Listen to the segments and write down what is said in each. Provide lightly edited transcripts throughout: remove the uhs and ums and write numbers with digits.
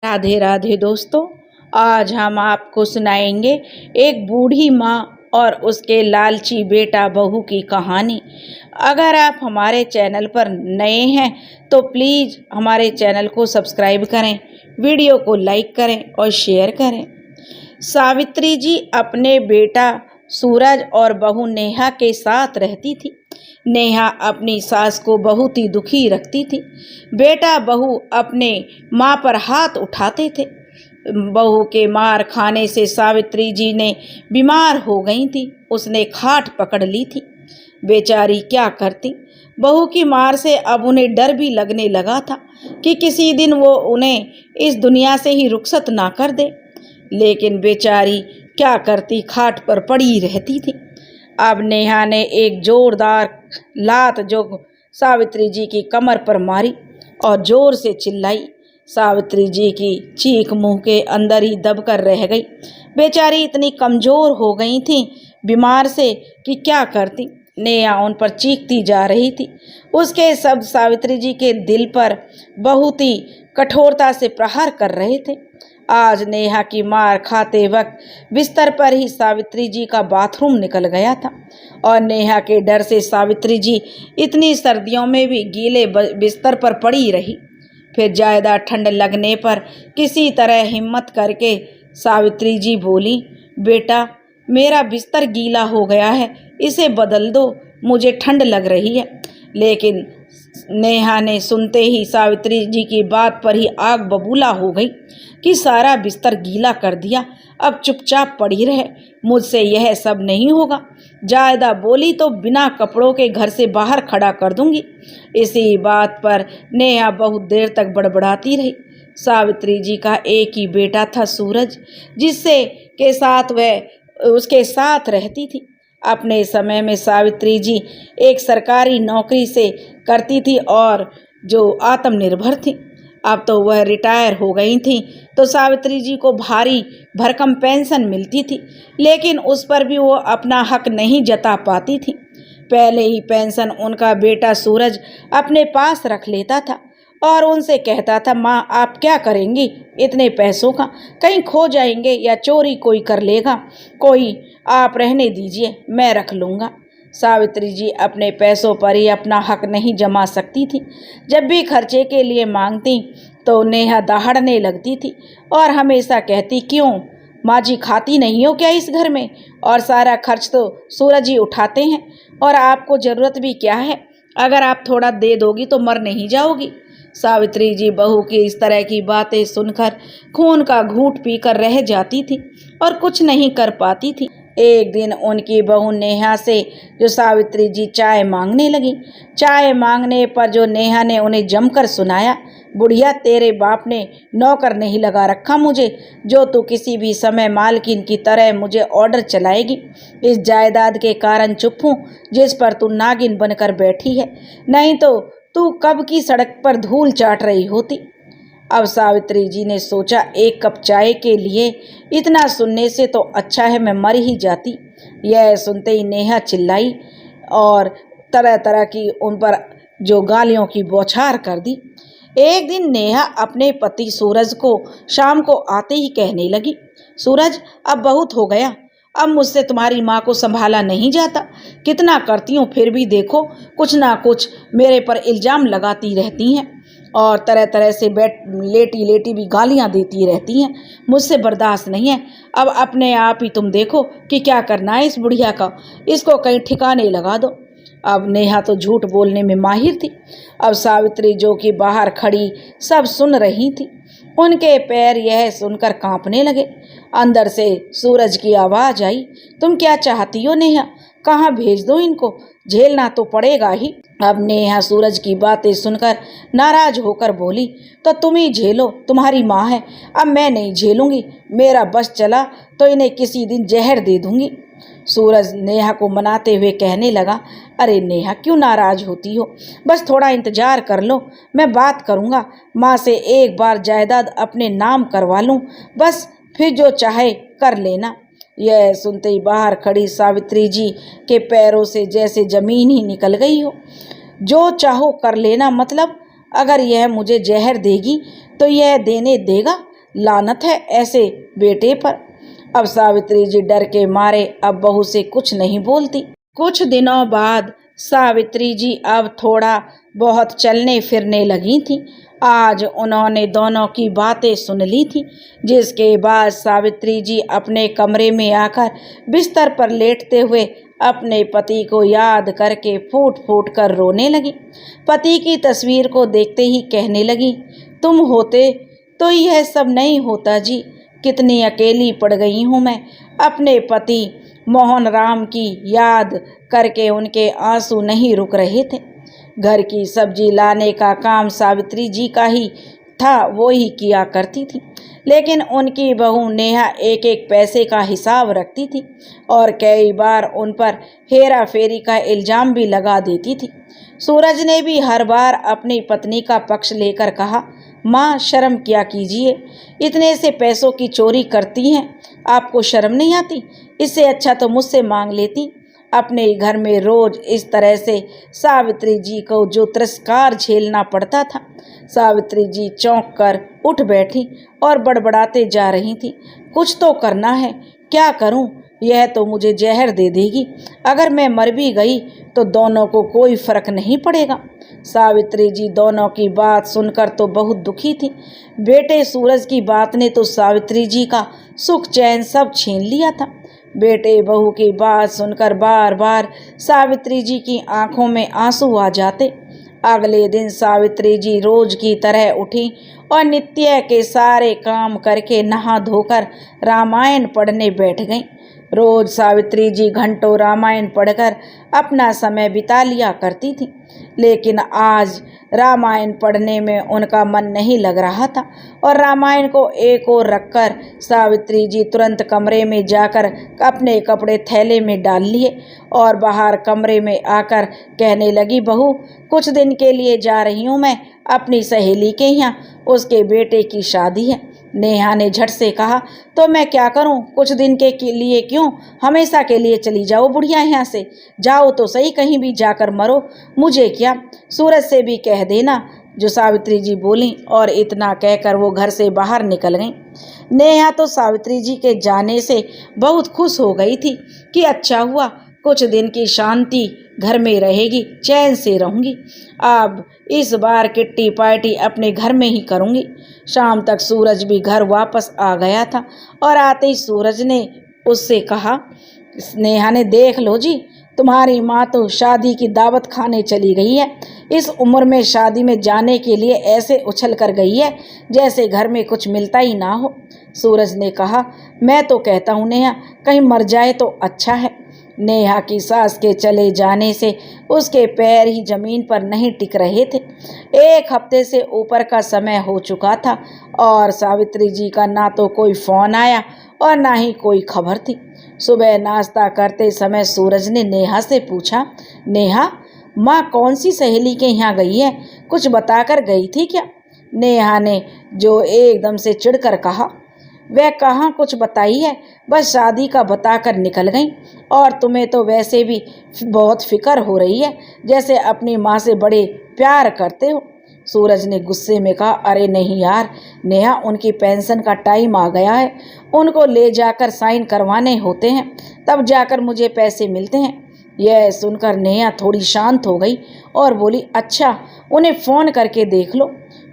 राधे राधे दोस्तों। आज हम आपको सुनाएंगे एक बूढ़ी माँ और उसके लालची बेटा बहू की कहानी। अगर आप हमारे चैनल पर नए हैं तो प्लीज़ हमारे चैनल को सब्सक्राइब करें, वीडियो को लाइक करें और शेयर करें। सावित्री जी अपने बेटा सूरज और बहू नेहा के साथ रहती थी। नेहा अपनी सास को बहुत ही दुखी रखती थी। बेटा बहू अपने माँ पर हाथ उठाते थे। बहू के मार खाने से सावित्री जी ने बीमार हो गई थी। उसने खाट पकड़ ली थी। बेचारी क्या करती। बहू की मार से अब उन्हें डर भी लगने लगा था कि किसी दिन वो उन्हें इस दुनिया से ही रुखसत ना कर दे। लेकिन बेचारी क्या करती, खाट पर पड़ी रहती थी। अब नेहा ने एक जोरदार लात जो सावित्री जी की कमर पर मारी और जोर से चिल्लाई। सावित्री जी की चीख मुंह के अंदर ही दबकर रह गई। बेचारी इतनी कमज़ोर हो गई थी बीमार से कि क्या करती। नेहा उन पर चीखती जा रही थी। उसके शब्द सावित्री जी के दिल पर बहुत ही कठोरता से प्रहार कर रहे थे। आज नेहा की मार खाते वक्त बिस्तर पर ही सावित्री जी का बाथरूम निकल गया था और नेहा के डर से सावित्री जी इतनी सर्दियों में भी गीले बिस्तर पर पड़ी रही। फिर ज़्यादा ठंड लगने पर किसी तरह हिम्मत करके सावित्री जी बोली, बेटा मेरा बिस्तर गीला हो गया है, इसे बदल दो, मुझे ठंड लग रही है। लेकिन नेहा ने सुनते ही सावित्री जी की बात पर ही आग बबूला हो गई कि सारा बिस्तर गीला कर दिया, अब चुपचाप पड़ी रहे, मुझसे यह सब नहीं होगा। जायदा बोली तो बिना कपड़ों के घर से बाहर खड़ा कर दूंगी। इसी बात पर नेहा बहुत देर तक बड़बड़ाती रही। सावित्री जी का एक ही बेटा था सूरज, जिससे के साथ वह उसके साथ रहती थी। अपने समय में सावित्री जी एक सरकारी नौकरी से करती थी और जो आत्मनिर्भर थी। अब तो वह रिटायर हो गई थी तो सावित्री जी को भारी भरकम पेंशन मिलती थी, लेकिन उस पर भी वो अपना हक नहीं जता पाती थी। पहले ही पेंशन उनका बेटा सूरज अपने पास रख लेता था और उनसे कहता था, माँ आप क्या करेंगी इतने पैसों का, कहीं खो जाएंगे या चोरी कोई कर लेगा, कोई आप रहने दीजिए, मैं रख लूँगा। सावित्री जी अपने पैसों पर ही अपना हक नहीं जमा सकती थी। जब भी खर्चे के लिए मांगती तो नेहा दहाड़ने लगती थी और हमेशा कहती, क्यों माँ जी खाती नहीं हो क्या इस घर में, और सारा खर्च तो सूरज ही उठाते हैं, और आपको ज़रूरत भी क्या है, अगर आप थोड़ा दे दोगी तो मर नहीं जाओगी। सावित्री जी बहू की इस तरह की बातें सुनकर खून का घूंट पीकर रह जाती थी और कुछ नहीं कर पाती थी। एक दिन उनकी बहू नेहा से जो सावित्री जी चाय मांगने लगी। चाय मांगने पर जो नेहा ने उन्हें जमकर सुनाया, बुढ़िया तेरे बाप ने नौकर नहीं लगा रखा मुझे, जो तू किसी भी समय मालकिन की तरह मुझे ऑर्डर चलाएगी। इस जायदाद के कारण चुप हूँ जिस पर तू नागिन बनकर बैठी है, नहीं तो तू कब की सड़क पर धूल चाट रही होती। अब सावित्री जी ने सोचा, एक कप चाय के लिए इतना सुनने से तो अच्छा है मैं मर ही जाती। यह सुनते ही नेहा चिल्लाई और तरह तरह की उन पर जो गालियों की बौछार कर दी। एक दिन नेहा अपने पति सूरज को शाम को आते ही कहने लगी, सूरज अब बहुत हो गया, अब मुझसे तुम्हारी माँ को संभाला नहीं जाता, कितना करती हूँ फिर भी देखो कुछ ना कुछ मेरे पर इल्ज़ाम लगाती रहती हैं और तरह तरह से लेटी लेटी भी गालियाँ देती रहती हैं, मुझसे बर्दाश्त नहीं है। अब अपने आप ही तुम देखो कि क्या करना है इस बुढ़िया का, इसको कहीं ठिकाने लगा दो। अब नेहा तो झूठ बोलने में माहिर थी। अब सावित्री जो कि बाहर खड़ी सब सुन रही थी, उनके पैर यह सुनकर कांपने लगे। अंदर से सूरज की आवाज़ आई, तुम क्या चाहती हो नेहा, कहाँ भेज दो इनको, झेलना तो पड़ेगा ही। अब नेहा सूरज की बातें सुनकर नाराज होकर बोली, तो तुम ही झेलो, तुम्हारी माँ है, अब मैं नहीं झेलूंगी, मेरा बस चला तो इन्हें किसी दिन जहर दे दूंगी। सूरज नेहा को मनाते हुए कहने लगा, अरे नेहा क्यों नाराज होती हो, बस थोड़ा इंतजार कर लो, मैं बात करूँगा माँ से, एक बार जायदाद अपने नाम करवा लूँ, बस फिर जो चाहे कर लेना। यह सुनते ही बाहर खड़ी सावित्री जी के पैरों से जैसे जमीन ही निकल गई हो। जो चाहो कर लेना, मतलब अगर यह मुझे जहर देगी तो यह देने देगा, लानत है ऐसे बेटे पर। अब सावित्री जी डर के मारे अब बहू से कुछ नहीं बोलती। कुछ दिनों बाद सावित्री जी अब थोड़ा बहुत चलने फिरने लगी थी। आज उन्होंने दोनों की बातें सुन ली थी, जिसके बाद सावित्री जी अपने कमरे में आकर बिस्तर पर लेटते हुए अपने पति को याद करके फूट फूट कर रोने लगी। पति की तस्वीर को देखते ही कहने लगी, तुम होते तो यह सब नहीं होता जी। कितनी अकेली पड़ गई हूँ मैं। अपने पति मोहन राम की याद करके उनके आंसू नहीं रुक रहे थे। घर की सब्जी लाने का काम सावित्री जी का ही था, वो ही किया करती थी। लेकिन उनकी बहू नेहा एक एक पैसे का हिसाब रखती थी और कई बार उन पर हेरा फेरी का इल्ज़ाम भी लगा देती थी। सूरज ने भी हर बार अपनी पत्नी का पक्ष लेकर कहा, माँ शर्म किया कीजिए, इतने से पैसों की चोरी करती हैं, आपको शर्म नहीं आती? इससे अच्छा तो मुझसे मांग लेती। अपने घर में रोज इस तरह से सावित्री जी को जो तिरस्कार झेलना पड़ता था। सावित्री जी चौंक कर उठ बैठी और बड़बड़ाते जा रही थी, कुछ तो करना है, क्या करूं? यह तो मुझे जहर दे देगी। अगर मैं मर भी गई तो दोनों को कोई फर्क नहीं पड़ेगा। सावित्री जी दोनों की बात सुनकर तो बहुत दुखी थी। बेटे सूरज की बात ने तो सावित्री जी का सुख चैन सब छीन लिया था। बेटे बहू की बात सुनकर बार बार सावित्री जी की आंखों में आंसू आ जाते। अगले दिन सावित्री जी रोज की तरह उठी और नित्य के सारे काम करके नहा धोकर रामायण पढ़ने बैठ गईं। रोज सावित्री जी घंटों रामायण पढ़कर अपना समय बिता लिया करती थी, लेकिन आज रामायण पढ़ने में उनका मन नहीं लग रहा था और रामायण को एक ओर रखकर सावित्री जी तुरंत कमरे में जाकर अपने कपड़े थैले में डाल लिए और बाहर कमरे में आकर कहने लगी, बहू कुछ दिन के लिए जा रही हूँ मैं अपनी सहेली के यहाँ, उसके बेटे की शादी है। नेहा ने झट से कहा, तो मैं क्या करूं? कुछ दिन के लिए क्यों, हमेशा के लिए चली जाओ बुढ़िया, यहाँ से जाओ तो सही, कहीं भी जाकर मरो, मुझे क्या। सूरज से भी कह देना, जो सावित्री जी बोली और इतना कहकर वो घर से बाहर निकल गईं। नेहा तो सावित्री जी के जाने से बहुत खुश हो गई थी कि अच्छा हुआ, कुछ दिन की शांति घर में रहेगी, चैन से रहूंगी। अब इस बार किट्टी पार्टी अपने घर में ही करूंगी। शाम तक सूरज भी घर वापस आ गया था और आते ही सूरज ने उससे कहा, नेहा ने, देख लो जी, तुम्हारी माँ तो शादी की दावत खाने चली गई है। इस उम्र में शादी में जाने के लिए ऐसे उछल कर गई है जैसे घर में कुछ मिलता ही ना हो। सूरज ने कहा, मैं तो कहता हूँ नेहा कहीं मर जाए तो अच्छा है। नेहा की सास के चले जाने से उसके पैर ही जमीन पर नहीं टिक रहे थे। 1 हफ्ते से ऊपर का समय हो चुका था और सावित्री जी का ना तो कोई फ़ोन आया और ना ही कोई खबर थी। सुबह नाश्ता करते समय सूरज ने नेहा से पूछा, नेहा माँ कौन सी सहेली के यहाँ गई है, कुछ बताकर गई थी क्या? नेहा ने जो एकदम से चिढ़कर कहा, वह कहाँ कुछ बताई है, बस शादी का बताकर निकल गई। और तुम्हें तो वैसे भी बहुत फिक्र हो रही है, जैसे अपनी माँ से बड़े प्यार करते हो। सूरज ने गुस्से में कहा, अरे नहीं यार नेहा, उनकी पेंशन का टाइम आ गया है, उनको ले जाकर साइन करवाने होते हैं, तब जाकर मुझे पैसे मिलते हैं। यह सुनकर नेहा थोड़ी शांत हो गई और बोली, अच्छा उन्हें फ़ोन करके देख लो।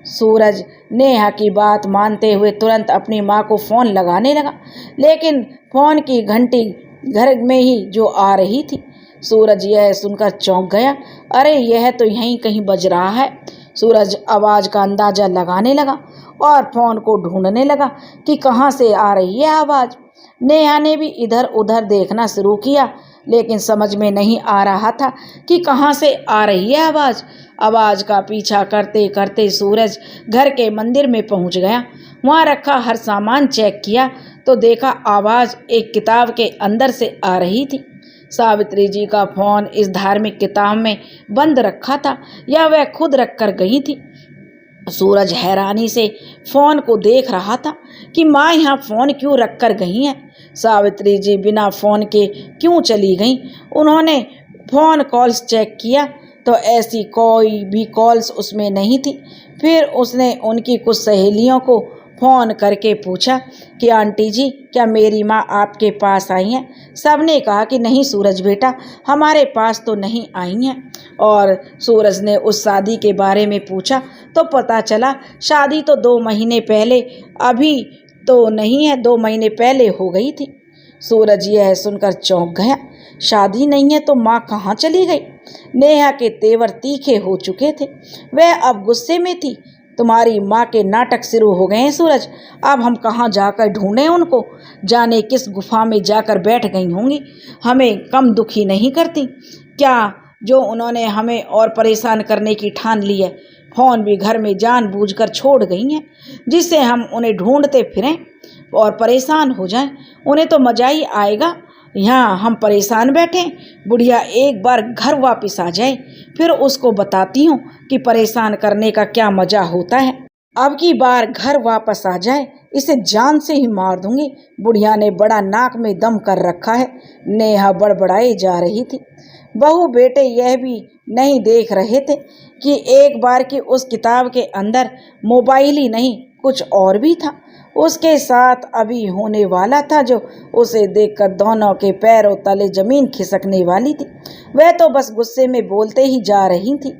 सूरज नेहा की बात मानते हुए तुरंत अपनी माँ को फ़ोन लगाने लगा, लेकिन फ़ोन की घंटी घर में ही जो आ रही थी। सूरज यह सुनकर चौंक गया, अरे यह तो यहीं कहीं बज रहा है। सूरज आवाज़ का अंदाज़ा लगाने लगा और फ़ोन को ढूंढने लगा कि कहाँ से आ रही है आवाज़। नेहा ने भी इधर उधर देखना शुरू किया, लेकिन समझ में नहीं आ रहा था कि कहाँ से आ रही है आवाज़। आवाज़ का पीछा करते करते सूरज घर के मंदिर में पहुँच गया। वहाँ रखा हर सामान चेक किया तो देखा आवाज़ एक किताब के अंदर से आ रही थी। सावित्री जी का फ़ोन इस धार्मिक किताब में बंद रखा था या वह खुद रख कर गई थी। सूरज हैरानी से फ़ोन को देख रहा था कि माँ यहाँ फ़ोन क्यों रख कर गई हैं। सावित्री जी बिना फ़ोन के क्यों चली गईं? उन्होंने फ़ोन कॉल्स चेक किया तो ऐसी कोई भी कॉल्स उसमें नहीं थी। फिर उसने उनकी कुछ सहेलियों को फ़ोन करके पूछा कि आंटी जी क्या मेरी माँ आपके पास आई हैं। सबने कहा कि नहीं सूरज बेटा, हमारे पास तो नहीं आई हैं। और सूरज ने उस शादी के बारे में पूछा तो पता चला शादी तो 2 महीने पहले, अभी तो नहीं है, 2 महीने पहले हो गई थी। सूरज यह सुनकर चौंक गया। शादी नहीं है तो माँ कहाँ चली गई? नेहा के तेवर तीखे हो चुके थे। वह अब गुस्से में थी। तुम्हारी माँ के नाटक शुरू हो गए हैं सूरज। अब हम कहाँ जाकर ढूंढें उनको? जाने किस गुफा में जाकर बैठ गई होंगी। हमें कम दुखी नहीं करती क्या जो उन्होंने हमें और परेशान करने की ठान ली है। फ़ोन भी घर में जानबूझकर छोड़ गई हैं जिससे हम उन्हें ढूंढते फिरें और परेशान हो जाएं। उन्हें तो मज़ा ही आएगा, यहाँ हम परेशान बैठें। बुढ़िया एक बार घर वापस आ जाए फिर उसको बताती हूँ कि परेशान करने का क्या मज़ा होता है। अब की बार घर वापस आ जाए इसे जान से ही मार दूंगी। बुढ़िया ने बड़ा नाक में दम कर रखा है। नेहा बड़बड़ाई जा रही थी। बहू बेटे यह भी नहीं देख रहे थे कि एक बार की उस किताब के अंदर मोबाइल ही नहीं कुछ और भी था उसके साथ अभी होने वाला था, जो उसे देखकर दोनों के पैरों तले जमीन खिसकने वाली थी। वह तो बस गुस्से में बोलते ही जा रही थी,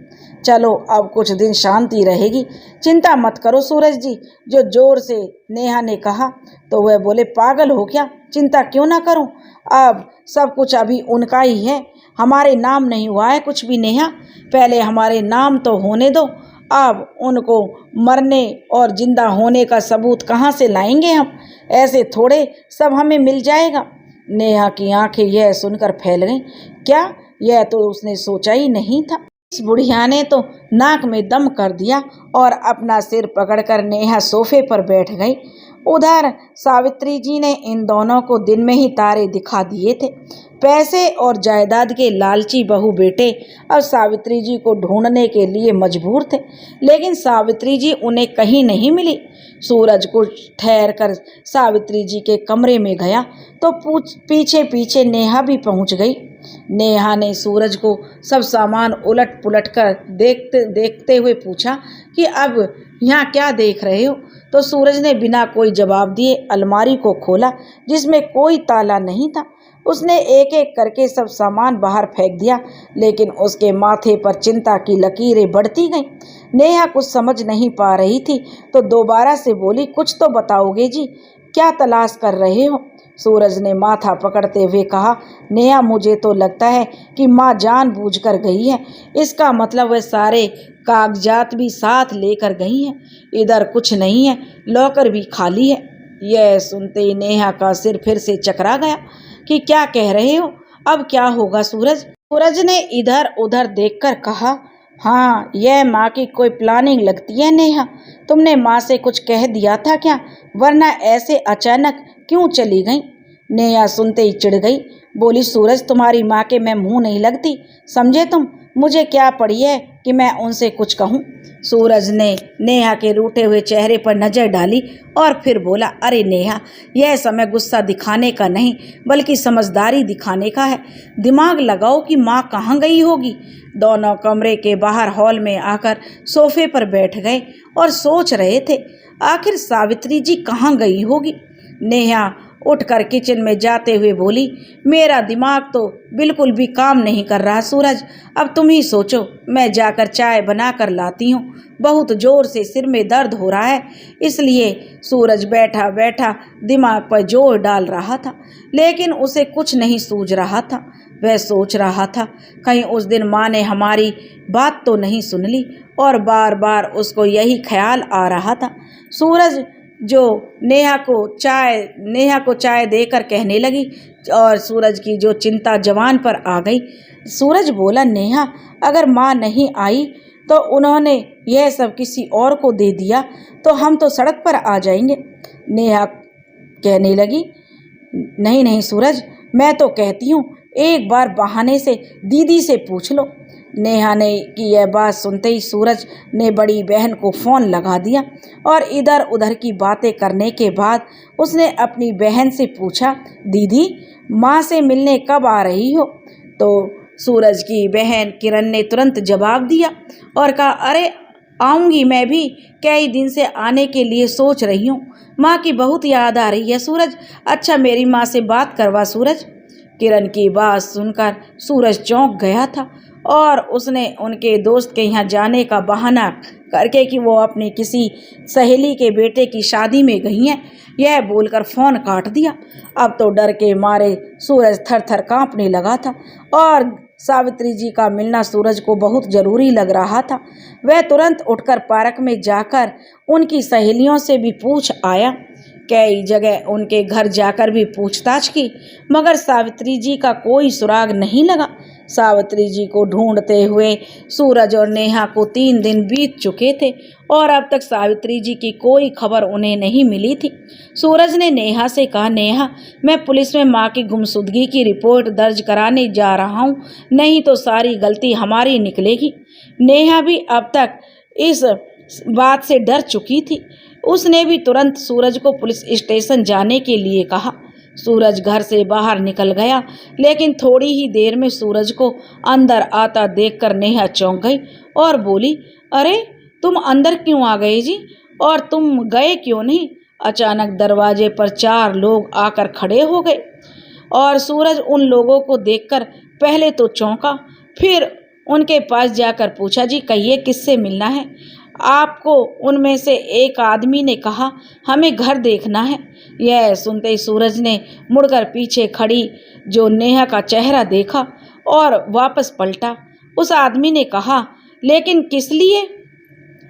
चलो अब कुछ दिन शांति रहेगी, चिंता मत करो सूरज जी। जो जोर से नेहा ने कहा तो वह बोले, पागल हो क्या? चिंता क्यों ना करूं? अब सब कुछ अभी उनका ही है, हमारे नाम नहीं हुआ है कुछ भी। नेहा पहले हमारे नाम तो होने दो। अब उनको मरने और जिंदा होने का सबूत कहाँ से लाएंगे हम? ऐसे थोड़े सब हमें मिल जाएगा। नेहा की आंखें यह सुनकर फैल गईं। क्या? यह तो उसने सोचा ही नहीं था। इस बुढ़िया ने तो नाक में दम कर दिया और अपना सिर पकड़कर नेहा सोफे पर बैठ गई। उधर सावित्री जी ने इन दोनों को दिन में ही तारे दिखा दिए थे। पैसे और जायदाद के लालची बहू बेटे अब सावित्री जी को ढूंढने के लिए मजबूर थे, लेकिन सावित्री जी उन्हें कहीं नहीं मिली। सूरज कुछ ठहर कर सावित्री जी के कमरे में गया तो पीछे पीछे नेहा भी पहुंच गई। नेहा ने सूरज को सब सामान उलट पुलट कर देखते देखते हुए पूछा कि अब यहाँ क्या देख रहे हो? तो सूरज ने बिना कोई जवाब दिए अलमारी को खोला जिसमें कोई ताला नहीं था। उसने एक एक करके सब सामान बाहर फेंक दिया, लेकिन उसके माथे पर चिंता की लकीरें बढ़ती गईं। नेहा कुछ समझ नहीं पा रही थी तो दोबारा से बोली, कुछ तो बताओगे जी, क्या तलाश कर रहे हो? सूरज ने माथा पकड़ते हुए कहा, नेहा मुझे तो लगता है कि माँ जानबूझकर गई है। इसका मतलब वह सारे कागजात भी साथ लेकर गई हैं। इधर कुछ नहीं है, लॉकर भी खाली है। यह सुनते ही नेहा का सिर फिर से चकरा गया कि क्या कह रहे हो? अब क्या होगा सूरज? सूरज ने इधर उधर देखकर कहा, हाँ यह माँ की कोई प्लानिंग लगती है नेहा। तुमने माँ से कुछ कह दिया था क्या? वरना ऐसे अचानक क्यों चली गई? नेहा सुनते ही चिढ़ गई, बोली, सूरज तुम्हारी माँ के मैं मुंह नहीं लगती, समझे तुम? मुझे क्या पड़ी है कि मैं उनसे कुछ कहूँ? सूरज ने नेहा के रूठे हुए चेहरे पर नज़र डाली और फिर बोला, अरे नेहा, यह समय गुस्सा दिखाने का नहीं बल्कि समझदारी दिखाने का है। दिमाग लगाओ कि माँ कहाँ गई होगी। दोनों कमरे के बाहर हॉल में आकर सोफे पर बैठ गए और सोच रहे थे आखिर सावित्री जी कहाँ गई होगी। नेहा उठकर किचन में जाते हुए बोली, मेरा दिमाग तो बिल्कुल भी काम नहीं कर रहा सूरज, अब तुम ही सोचो, मैं जाकर चाय बना कर लाती हूँ, बहुत ज़ोर से सिर में दर्द हो रहा है। इसलिए सूरज बैठा बैठा दिमाग पर जोर डाल रहा था, लेकिन उसे कुछ नहीं सूझ रहा था। वह सोच रहा था कहीं उस दिन माँ ने हमारी बात तो नहीं सुन ली, और बार बार उसको यही ख्याल आ रहा था। सूरज जो नेहा को चाय देकर कहने लगी और सूरज की जो चिंता जवान पर आ गई। सूरज बोला, नेहा अगर माँ नहीं आई तो उन्होंने यह सब किसी और को दे दिया तो हम तो सड़क पर आ जाएंगे। नेहा कहने लगी, नहीं नहीं सूरज, मैं तो कहती हूँ एक बार बहाने से दीदी से पूछ लो। नेहा ने की यह बात सुनते ही सूरज ने बड़ी बहन को फ़ोन लगा दिया और इधर उधर की बातें करने के बाद उसने अपनी बहन से पूछा, दीदी माँ से मिलने कब आ रही हो? तो सूरज की बहन किरण ने तुरंत जवाब दिया और कहा, अरे आऊँगी, मैं भी कई दिन से आने के लिए सोच रही हूँ। माँ की बहुत याद आ रही है सूरज। अच्छा मेरी माँ से बात करवा सूरज। किरण की बात सुनकर सूरज चौंक गया था और उसने उनके दोस्त के यहाँ जाने का बहाना करके कि वो अपनी किसी सहेली के बेटे की शादी में गई हैं, यह बोलकर फ़ोन काट दिया। अब तो डर के मारे सूरज थर थर काँपने लगा था और सावित्री जी का मिलना सूरज को बहुत ज़रूरी लग रहा था। वह तुरंत उठकर पार्क में जाकर उनकी सहेलियों से भी पूछ आया। कई जगह उनके घर जाकर भी पूछताछ की, मगर सावित्री जी का कोई सुराग नहीं लगा। सावित्री जी को ढूंढते हुए सूरज और नेहा को 3 दिन बीत चुके थे और अब तक सावित्री जी की कोई खबर उन्हें नहीं मिली थी। सूरज ने नेहा से कहा, नेहा मैं पुलिस में माँ की गुमशुदगी की रिपोर्ट दर्ज कराने जा रहा हूँ, नहीं तो सारी गलती हमारी निकलेगी। नेहा भी अब तक इस बात से डर चुकी थी। उसने भी तुरंत सूरज को पुलिस स्टेशन जाने के लिए कहा। सूरज घर से बाहर निकल गया, लेकिन थोड़ी ही देर में सूरज को अंदर आता देखकर नेहा चौंक गई और बोली, अरे तुम अंदर क्यों आ गए जी, और तुम गए क्यों नहीं? अचानक दरवाजे पर 4 लोग आकर खड़े हो गए और सूरज उन लोगों को देखकर पहले तो चौंका, फिर उनके पास जाकर पूछा, जी कहिए किससे मिलना है आपको? उनमें से एक आदमी ने कहा, हमें घर देखना है। यह सुनते ही सूरज ने मुड़कर पीछे खड़ी जो नेहा का चेहरा देखा और वापस पलटा। उस आदमी ने कहा, लेकिन किस लिए?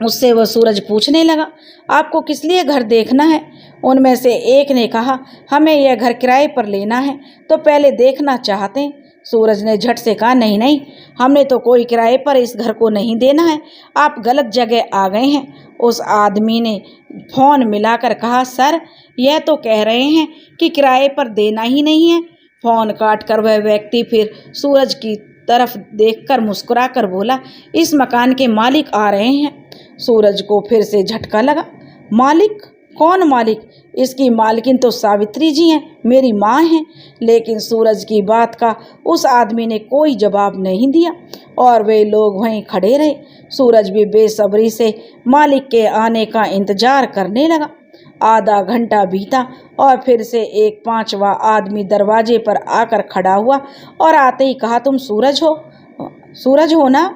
उससे वह सूरज पूछने लगा, आपको किस लिए घर देखना है? उनमें से एक ने कहा, हमें यह घर किराए पर लेना है, तो पहले देखना चाहते हैं। सूरज ने झट से कहा, नहीं नहीं, हमने तो कोई किराए पर इस घर को नहीं देना है, आप गलत जगह आ गए हैं। उस आदमी ने फ़ोन मिलाकर कहा, सर यह तो कह रहे हैं कि किराए पर देना ही नहीं है। फ़ोन काट कर वह व्यक्ति फिर सूरज की तरफ देखकर मुस्कुराकर बोला, इस मकान के मालिक आ रहे हैं। सूरज को फिर से झटका लगा, मालिक? कौन मालिक? इसकी मालकिन तो सावित्री जी हैं, मेरी माँ हैं। लेकिन सूरज की बात का उस आदमी ने कोई जवाब नहीं दिया और वे लोग वहीं खड़े रहे। सूरज भी बेसब्री से मालिक के आने का इंतजार करने लगा। आधा घंटा बीता और फिर से एक 5वां आदमी दरवाजे पर आकर खड़ा हुआ और आते ही कहा, तुम सूरज हो ना?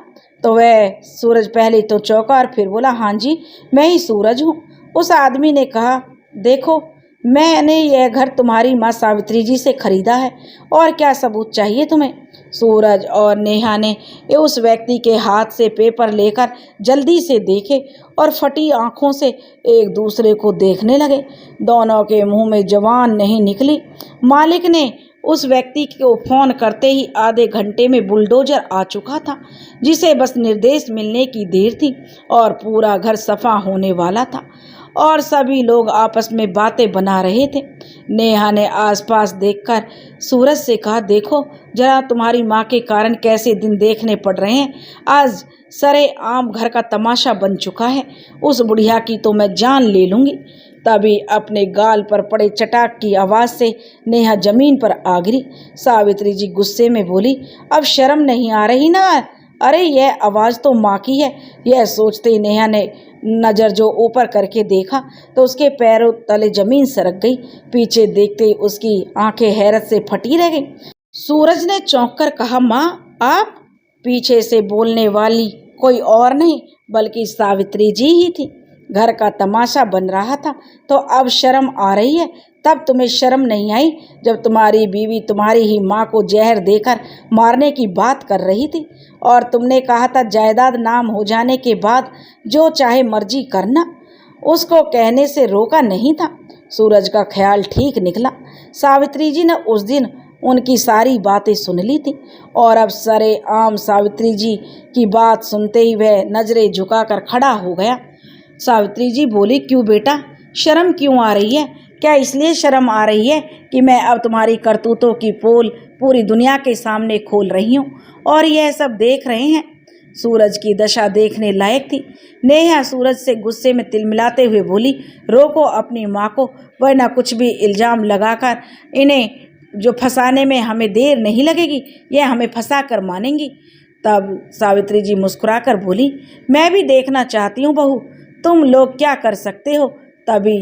तो वह सूरज पहले तो चौंका और फिर बोला, हाँ जी मैं ही सूरज हूँ। उस आदमी ने कहा, देखो मैंने यह घर तुम्हारी माँ सावित्री जी से खरीदा है, और क्या सबूत चाहिए तुम्हें? सूरज और नेहा ने उस व्यक्ति के हाथ से पेपर लेकर जल्दी से देखे और फटी आंखों से एक दूसरे को देखने लगे। दोनों के मुंह में जबान नहीं निकली। मालिक ने उस व्यक्ति को फ़ोन करते ही आधे घंटे में बुलडोजर आ चुका था, जिसे बस निर्देश मिलने की देर थी और पूरा घर सफा होने वाला था और सभी लोग आपस में बातें बना रहे थे। नेहा ने आसपास देखकर सूरज से कहा, देखो जरा तुम्हारी माँ के कारण कैसे दिन देखने पड़ रहे हैं। आज सरे आम घर का तमाशा बन चुका है। उस बुढ़िया की तो मैं जान ले लूँगी। तभी अपने गाल पर पड़े चटाक की आवाज़ से नेहा जमीन पर आ गिरी। सावित्री जी गुस्से में बोली, अब शर्म नहीं आ रही ना? अरे यह आवाज़ तो माँ की है। यह सोचते ही नेहा ने नज़र जो ऊपर करके देखा तो उसके पैरों तले जमीन सरक गई। पीछे देखते ही उसकी आंखें हैरत से फटी रह गई। सूरज ने चौंक कर कहा, माँ आप? पीछे से बोलने वाली कोई और नहीं बल्कि सावित्री जी ही थी। घर का तमाशा बन रहा था तो अब शर्म आ रही है? तब तुम्हें शर्म नहीं आई जब तुम्हारी बीवी तुम्हारी ही माँ को जहर देकर मारने की बात कर रही थी और तुमने कहा था जायदाद नाम हो जाने के बाद जो चाहे मर्जी करना। उसको कहने से रोका नहीं था। सूरज का ख्याल ठीक निकला। सावित्री जी ने उस दिन उनकी सारी बातें सुन ली थी और अब सरे आम सावित्री जी की बात सुनते ही वह नजरें झुकाकर खड़ा हो गया। सावित्री जी बोली, क्यों बेटा, शर्म क्यों आ रही है? क्या इसलिए शर्म आ रही है कि मैं अब तुम्हारी करतूतों की पोल पूरी दुनिया के सामने खोल रही हूँ और यह सब देख रहे हैं? सूरज की दशा देखने लायक थी। नेहा सूरज से गुस्से में तिलमिलाते हुए बोली, रोको अपनी माँ को, वरना कुछ भी इल्ज़ाम लगाकर इन्हें जो फंसाने में हमें देर नहीं लगेगी, यह हमें फंसा कर मानेंगी। तब सावित्री जी मुस्कुराकर बोली, मैं भी देखना चाहती हूँ बहू, तुम लोग क्या कर सकते हो। तभी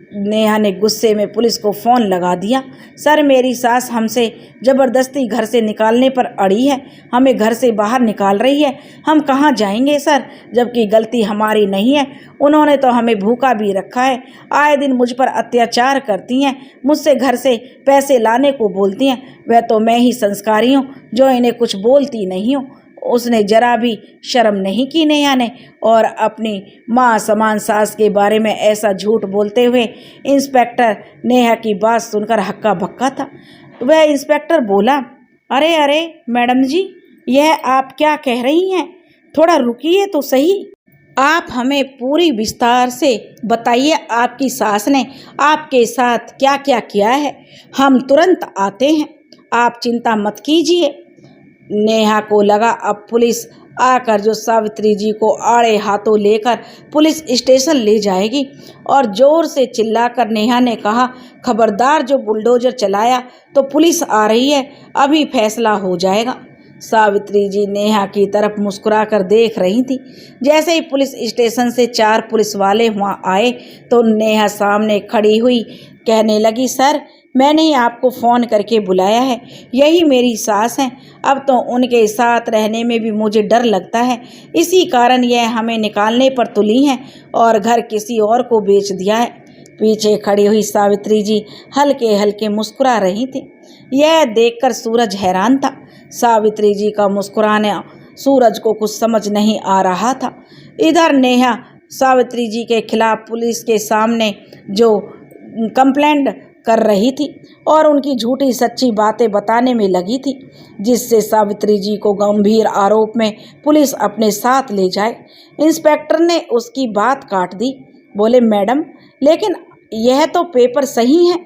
नेहा ने गुस्से में पुलिस को फ़ोन लगा दिया। सर, मेरी सास हमसे ज़बरदस्ती घर से निकालने पर अड़ी है, हमें घर से बाहर निकाल रही है। हम कहाँ जाएंगे सर, जबकि गलती हमारी नहीं है। उन्होंने तो हमें भूखा भी रखा है, आए दिन मुझ पर अत्याचार करती हैं, मुझसे घर से पैसे लाने को बोलती हैं। वह तो मैं ही संस्कारी हूँ जो इन्हें कुछ बोलती नहीं हूँ। उसने जरा भी शर्म नहीं की नेहा ने, और अपनी माँ समान सास के बारे में ऐसा झूठ बोलते हुए इंस्पेक्टर नेहा की बात सुनकर हक्का बक्का था। वह इंस्पेक्टर बोला, अरे अरे मैडम जी, यह आप क्या कह रही हैं? थोड़ा रुकिए तो सही। आप हमें पूरी विस्तार से बताइए, आपकी सास ने आपके साथ क्या क्या किया है। हम तुरंत आते हैं, आप चिंता मत कीजिए। नेहा को लगा अब पुलिस आकर जो सावित्री जी को आड़े हाथों लेकर पुलिस स्टेशन ले जाएगी, और जोर से चिल्लाकर नेहा ने कहा, खबरदार, जो बुलडोजर चलाया तो पुलिस आ रही है, अभी फैसला हो जाएगा। सावित्री जी नेहा की तरफ मुस्कुराकर देख रही थी। जैसे ही पुलिस स्टेशन से 4 पुलिस वाले वहां आए तो नेहा सामने खड़ी हुई कहने लगी, सर, मैंने ही आपको फ़ोन करके बुलाया है, यही मेरी सास हैं। अब तो उनके साथ रहने में भी मुझे डर लगता है, इसी कारण यह हमें निकालने पर तुली हैं और घर किसी और को बेच दिया है। पीछे खड़ी हुई सावित्री जी हल्के हल्के मुस्कुरा रही थी। यह देखकर सूरज हैरान था। सावित्री जी का मुस्कुराना सूरज को कुछ समझ नहीं आ रहा था। इधर नेहा सावित्री जी के खिलाफ पुलिस के सामने जो कंप्लेंट कर रही थी और उनकी झूठी सच्ची बातें बताने में लगी थी, जिससे सावित्री जी को गंभीर आरोप में पुलिस अपने साथ ले जाए। इंस्पेक्टर ने उसकी बात काट दी। बोले, मैडम, लेकिन यह तो पेपर सही है,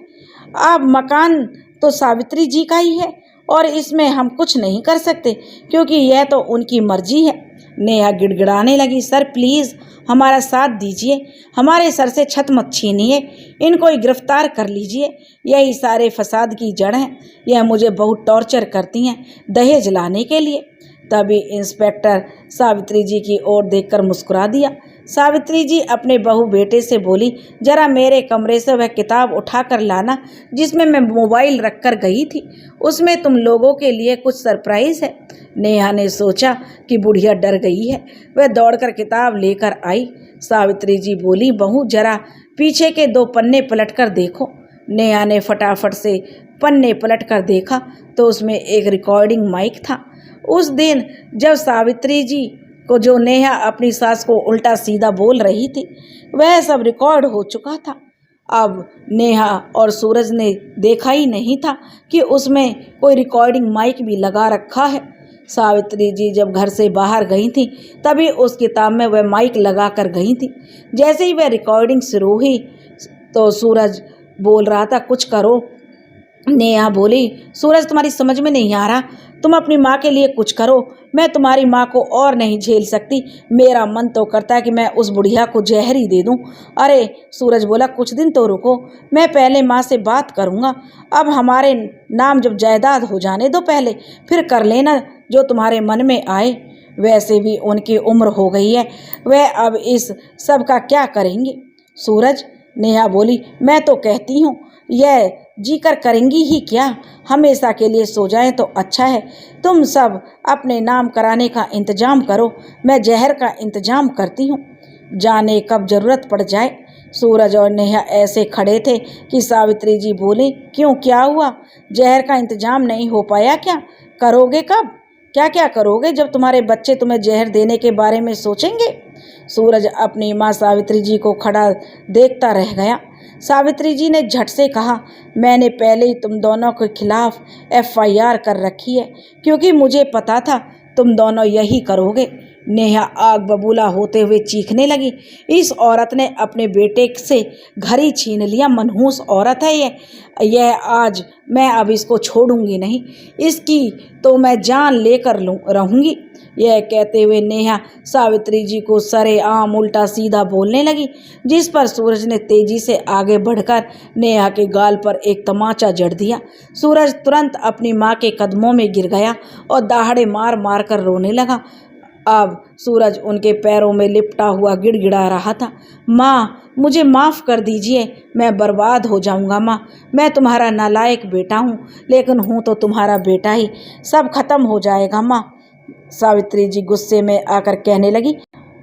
अब मकान तो सावित्री जी का ही है और इसमें हम कुछ नहीं कर सकते क्योंकि यह तो उनकी मर्जी है। नेहा गिड़गिड़ाने लगी, सर प्लीज़ हमारा साथ दीजिए, हमारे सर से छत मत छीनिए, इनको ही गिरफ्तार कर लीजिए, यही सारे फसाद की जड़ हैं। यह मुझे बहुत टॉर्चर करती हैं दहेज लाने के लिए। तभी इंस्पेक्टर सावित्री जी की ओर देखकर मुस्कुरा दिया। सावित्री जी अपने बहू बेटे से बोली, जरा मेरे कमरे से वह किताब उठा कर लाना जिसमें मैं मोबाइल रख कर गई थी, उसमें तुम लोगों के लिए कुछ सरप्राइज़ है। नेहा ने सोचा कि बुढ़िया डर गई है, वह दौड़कर किताब लेकर आई। सावित्री जी बोली, बहू जरा पीछे के 2 पन्ने पलट कर देखो। नेहा ने फटाफट से पन्ने पलट कर देखा तो उसमें एक रिकॉर्डिंग माइक था। उस दिन जब सावित्री जी को जो नेहा अपनी सास को उल्टा सीधा बोल रही थी, वह सब रिकॉर्ड हो चुका था। अब नेहा और सूरज ने देखा ही नहीं था कि उसमें कोई रिकॉर्डिंग माइक भी लगा रखा है। सावित्री जी जब घर से बाहर गई थी तभी उस किताब में वह माइक लगा कर गई थी। जैसे ही वह रिकॉर्डिंग शुरू हुई तो सूरज बोल रहा था, कुछ करो। नेहा बोली, सूरज तुम्हारी समझ में नहीं आ रहा, तुम अपनी माँ के लिए कुछ करो, मैं तुम्हारी माँ को और नहीं झेल सकती, मेरा मन तो करता है कि मैं उस बुढ़िया को जहर ही दे दूँ। अरे सूरज बोला, कुछ दिन तो रुको, मैं पहले माँ से बात करूँगा, अब हमारे नाम जब जायदाद हो जाने दो पहले, फिर कर लेना जो तुम्हारे मन में आए। वैसे भी उनकी उम्र हो गई है, वह अब इस सब का क्या करेंगे। सूरज, नेहा बोली, मैं तो कहती हूँ यह जीकर करेंगी ही क्या, हमेशा के लिए सो जाएं तो अच्छा है। तुम सब अपने नाम कराने का इंतजाम करो, मैं जहर का इंतजाम करती हूँ, जाने कब ज़रूरत पड़ जाए। सूरज और नेहा ऐसे खड़े थे कि सावित्री जी बोली, क्यों, क्या हुआ, जहर का इंतजाम नहीं हो पाया क्या? करोगे कब? क्या क्या करोगे जब तुम्हारे बच्चे तुम्हें जहर देने के बारे में सोचेंगे? सूरज अपनी माँ सावित्री जी को खड़ा देखता रह गया। सावित्री जी ने झट से कहा, मैंने पहले ही तुम दोनों के खिलाफ FIR कर रखी है क्योंकि मुझे पता था तुम दोनों यही करोगे। नेहा आग बबूला होते हुए चीखने लगी। इस औरत ने अपने बेटे से घर ही छीन लिया। मनहूस औरत है यह आज मैं अब इसको छोड़ूंगी नहीं, इसकी तो मैं जान लेकर रहूंगी। यह कहते हुए नेहा सावित्री जी को सरेआम उल्टा सीधा बोलने लगी, जिस पर सूरज ने तेजी से आगे बढ़कर नेहा के गाल पर एक तमाचा जड़ दिया। सूरज तुरंत अपनी माँ के कदमों में गिर गया और दहाड़े मार मार कर रोने लगा। अब सूरज उनके पैरों में लिपटा हुआ गिड़गिड़ा रहा था। माँ, मुझे माफ़ कर दीजिए, मैं बर्बाद हो जाऊंगा। माँ, मैं तुम्हारा नालायक बेटा हूँ, लेकिन हूँ तो तुम्हारा बेटा ही। सब खत्म हो जाएगा माँ। सावित्री जी गुस्से में आकर कहने लगी,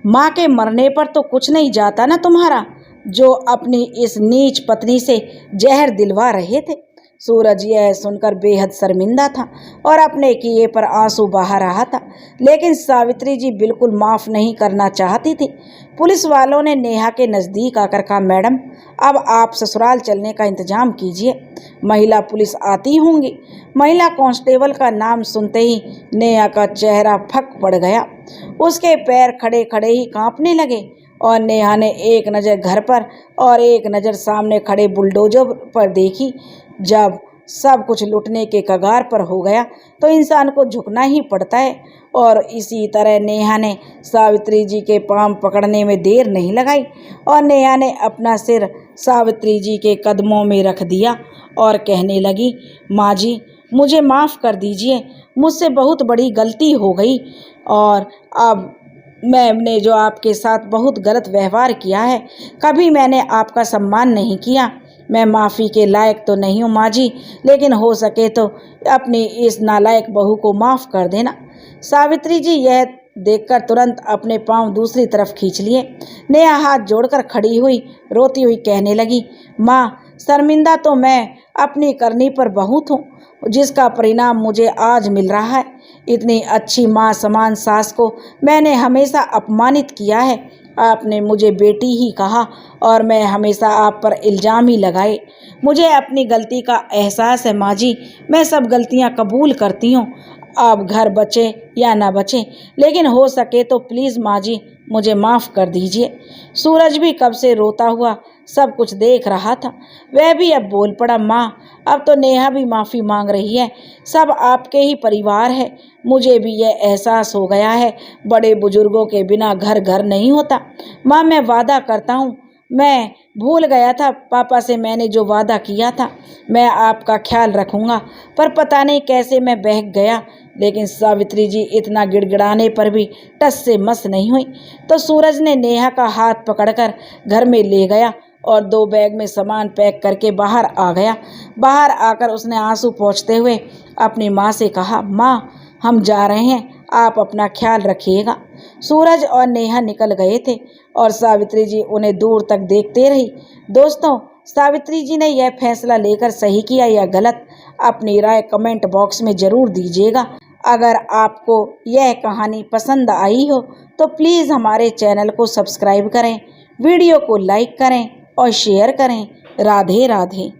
माँ के मरने पर तो कुछ नहीं जाता ना तुम्हारा, जो अपनी इस नीच पत्नी से जहर दिलवा रहे थे। सूरज यह सुनकर बेहद शर्मिंदा था और अपने किए पर आंसू बहा रहा था, लेकिन सावित्री जी बिल्कुल माफ़ नहीं करना चाहती थी। पुलिस वालों ने नेहा के नज़दीक आकर कहा, मैडम, अब आप ससुराल चलने का इंतज़ाम कीजिए, महिला पुलिस आती होंगी। महिला कांस्टेबल का नाम सुनते ही नेहा का चेहरा फक पड़ गया। उसके पैर खड़े खड़े ही कांपने लगे और नेहा ने एक नज़र घर पर और एक नज़र सामने खड़े बुलडोजर पर देखी। जब सब कुछ लुटने के कगार पर हो गया तो इंसान को झुकना ही पड़ता है, और इसी तरह नेहा ने सावित्री जी के पांव पकड़ने में देर नहीं लगाई और नेहा ने अपना सिर सावित्री जी के कदमों में रख दिया और कहने लगी, माँ जी, मुझे माफ़ कर दीजिए, मुझसे बहुत बड़ी गलती हो गई और अब मैंने जो आपके साथ बहुत गलत व्यवहार किया है, कभी मैंने आपका सम्मान नहीं किया। मैं माफ़ी के लायक तो नहीं हूँ माँ जी, लेकिन हो सके तो अपनी इस नालायक बहू को माफ़ कर देना। सावित्री जी यह देखकर तुरंत अपने पांव दूसरी तरफ खींच लिए। नेहा हाथ जोड़कर खड़ी हुई रोती हुई कहने लगी, माँ, शर्मिंदा तो मैं अपनी करनी पर बहुत हूँ, जिसका परिणाम मुझे आज मिल रहा है। इतनी अच्छी माँ समान सास को मैंने हमेशा अपमानित किया है। आपने मुझे बेटी ही कहा और मैं हमेशा आप पर इल्ज़ाम ही लगाए। मुझे अपनी गलती का एहसास है माँ जी, मैं सब गलतियाँ कबूल करती हूँ। अब घर बचे या ना बचे, लेकिन हो सके तो प्लीज़ माँ जी, मुझे माफ़ कर दीजिए। सूरज भी कब से रोता हुआ सब कुछ देख रहा था। वह भी अब बोल पड़ा, माँ, अब तो नेहा भी माफ़ी मांग रही है, सब आपके ही परिवार है। मुझे भी यह एहसास हो गया है, बड़े बुजुर्गों के बिना घर घर नहीं होता। माँ, मैं वादा करता हूँ, मैं भूल गया था पापा से मैंने जो वादा किया था, मैं आपका ख्याल रखूँगा, पर पता नहीं कैसे मैं बहक गया। लेकिन सावित्री जी इतना गिड़गिड़ाने पर भी टस से मस नहीं हुई, तो सूरज ने नेहा का हाथ पकड़कर घर में ले गया और 2 बैग में सामान पैक करके बाहर आ गया। बाहर आकर उसने आंसू पोंछते हुए अपनी माँ से कहा, माँ, हम जा रहे हैं, आप अपना ख्याल रखिएगा। सूरज और नेहा निकल गए थे और सावित्री जी उन्हें दूर तक देखते रही। दोस्तों, सावित्री जी ने यह फैसला लेकर सही किया या गलत, अपनी राय कमेंट बॉक्स में ज़रूर दीजिएगा। अगर आपको यह कहानी पसंद आई हो तो प्लीज़ हमारे चैनल को सब्सक्राइब करें, वीडियो को लाइक करें और शेयर करें। राधे राधे।